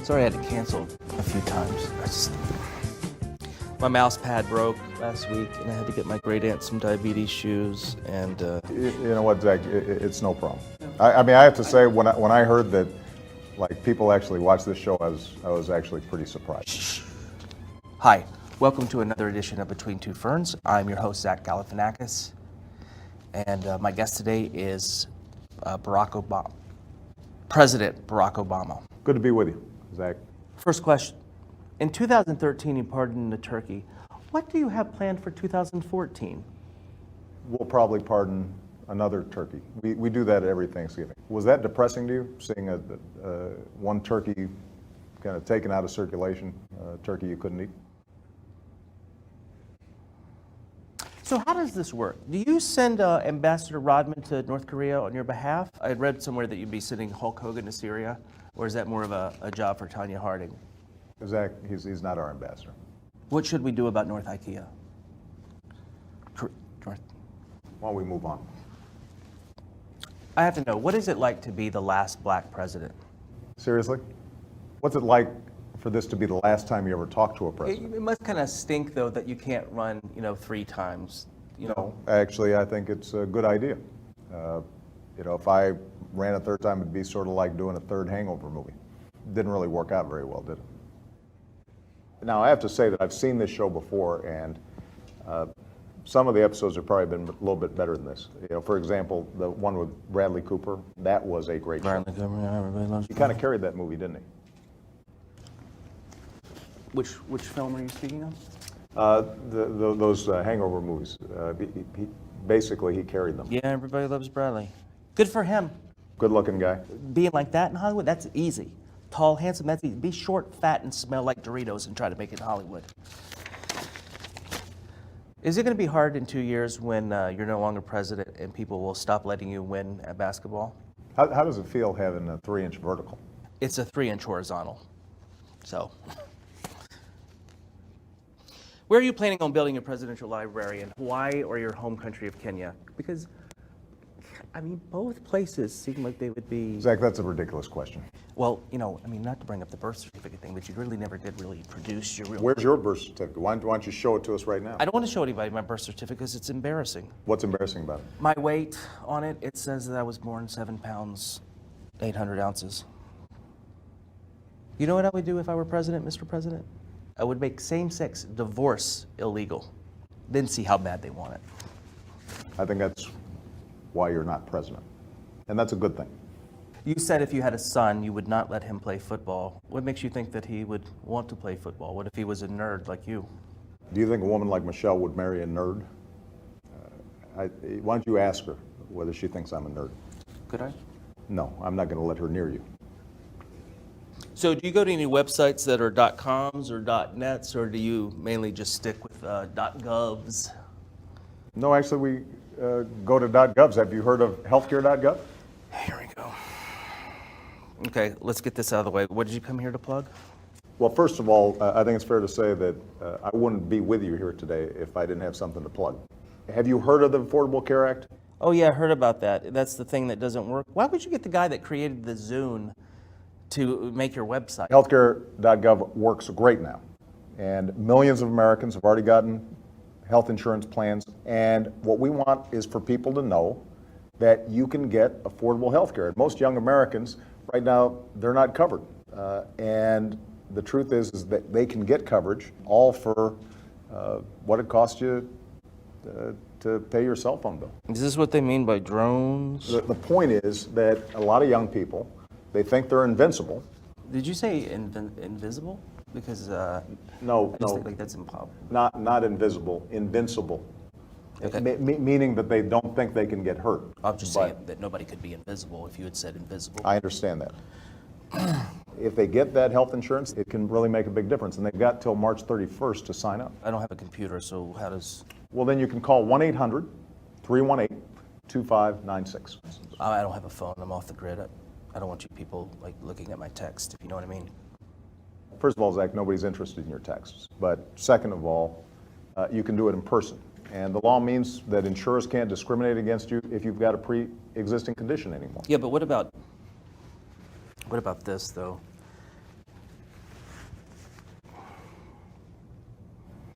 Sorry I had to cancel a few times. My mouse pad broke last week, and I had to get my great aunt some diabetes shoes, and... You know what, Zach, it's no problem. I mean, I have to say, when I heard that, like, people actually watch this show, I was actually pretty surprised. Shh. Hi, welcome to another edition of Between Two Ferns. I'm your host, Zach Galifianakis, and my guest today is President Barack Obama. Good to be with you, Zach. First question. In 2013, you pardoned the turkey. What do you have planned for 2014? We'll probably pardon another turkey. We do that every Thanksgiving. Was that depressing to you, seeing one turkey kind of taken out of circulation, a turkey you couldn't eat? So how does this work? Do you send Ambassador Rodman to North Korea on your behalf? I had read somewhere that you'd be sending Hulk Hogan to Syria, or is that more of a job for Tanya Harding? Zach, he's not our ambassador. What should we do about North IKEA? North. Why don't we move on? I have to know, what is it like to be the last black president? Seriously? What's it like for this to be the last time you ever talk to a president? It must kind of stink, though, that you can't run, 3 times. No, actually, I think it's a good idea. If I ran a third time, it'd be sort of like doing a third Hangover movie. Didn't really work out very well, did it? Now, I have to say that I've seen this show before, and some of the episodes have probably been a little bit better than this. For example, the one with Bradley Cooper, that was a great show. Everybody loves He kind of carried that movie, didn't he? Which film are you speaking of? Those Hangover movies. Basically, he carried them. Yeah, everybody loves Bradley. Good for him. Good-looking guy. Being like that in Hollywood, that's easy. Tall, handsome, that's easy. Be short, fat, and smell like Doritos and try to make it in Hollywood. Is it going to be hard in 2 years when you're no longer president and people will stop letting you win at basketball? How does it feel having a 3-inch vertical? It's a 3-inch horizontal. So, where are you planning on building a presidential library, in Hawaii or your home country of Kenya? Because, both places seem like they would be... Zach, that's a ridiculous question. Well, not to bring up the birth certificate thing, but you really never did really produce your real... Where's your birth certificate? Why don't you show it to us right now? I don't want to show anybody my birth certificate because it's embarrassing. What's embarrassing about it? My weight on it, it says that I was born 7 pounds, 800 ounces. You know what I would do if I were president, Mr. President? I would make same-sex divorce illegal, then see how bad they want it. I think that's why you're not president. And that's a good thing. You said if you had a son, you would not let him play football. What makes you think that he would want to play football? What if he was a nerd like you? Do you think a woman like Michelle would marry a nerd? Why don't you ask her whether she thinks I'm a nerd? Could I? No, I'm not going to let her near you. So do you go to any websites that are .coms or .nets, or do you mainly just stick with .govs? No, actually, we go to .govs. Have you heard of healthcare.gov? Here we go. Okay, let's get this out of the way. What did you come here to plug? Well, first of all, I think it's fair to say that I wouldn't be with you here today if I didn't have something to plug. Have you heard of the Affordable Care Act? Oh yeah, I heard about that. That's the thing that doesn't work. Why would you get the guy that created the Zune to make your website? Healthcare.gov works great now. And millions of Americans have already gotten health insurance plans. And what we want is for people to know that you can get affordable health care. Most young Americans, right now, they're not covered. And the truth is that they can get coverage all for what it costs you to pay your cell phone bill. Is this what they mean by drones? The point is that a lot of young people, they think they're invincible. Did you say invisible? Because No, I just think like that's impossible. not invisible, invincible. Okay. Meaning that they don't think they can get hurt. I'm just saying that nobody could be invisible if you had said invisible. I understand that. If they get that health insurance, it can really make a big difference. And they've got till March 31st to sign up. I don't have a computer, so how does... Well, then you can call 1-800-318-2596. I don't have a phone. I'm off the grid. I don't want you people like looking at my text, if you know what I mean. First of all, Zach, nobody's interested in your texts. But second of all, you can do it in person. And the law means that insurers can't discriminate against you if you've got a pre-existing condition anymore. Yeah, but what about this, though?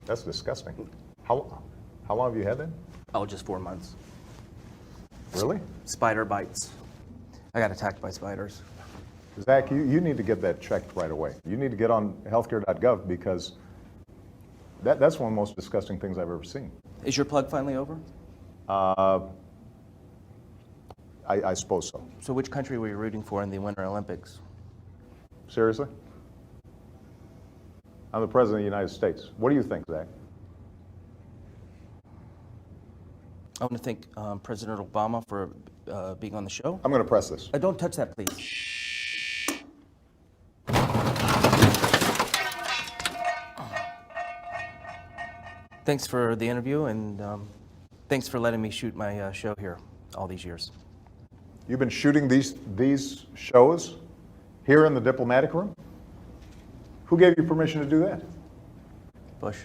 That's disgusting. How long have you had that? Oh, just 4 months. Really? Spider bites. I got attacked by spiders. Zach, you need to get that checked right away. You need to get on healthcare.gov because that's one of the most disgusting things I've ever seen. Is your plug finally over? I suppose so. So which country were you rooting for in the Winter Olympics? Seriously? I'm the President of the United States. What do you think, Zach? I want to thank President Obama for being on the show. I'm going to press this. Don't touch that, please. Thanks for the interview, and thanks for letting me shoot my show here all these years. You've been shooting these shows here in the diplomatic room? Who gave you permission to do that? Bush.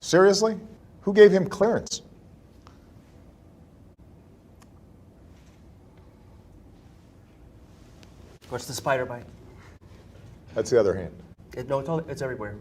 Seriously? Who gave him clearance? What's the spider bite? That's the other hand. No, it's everywhere.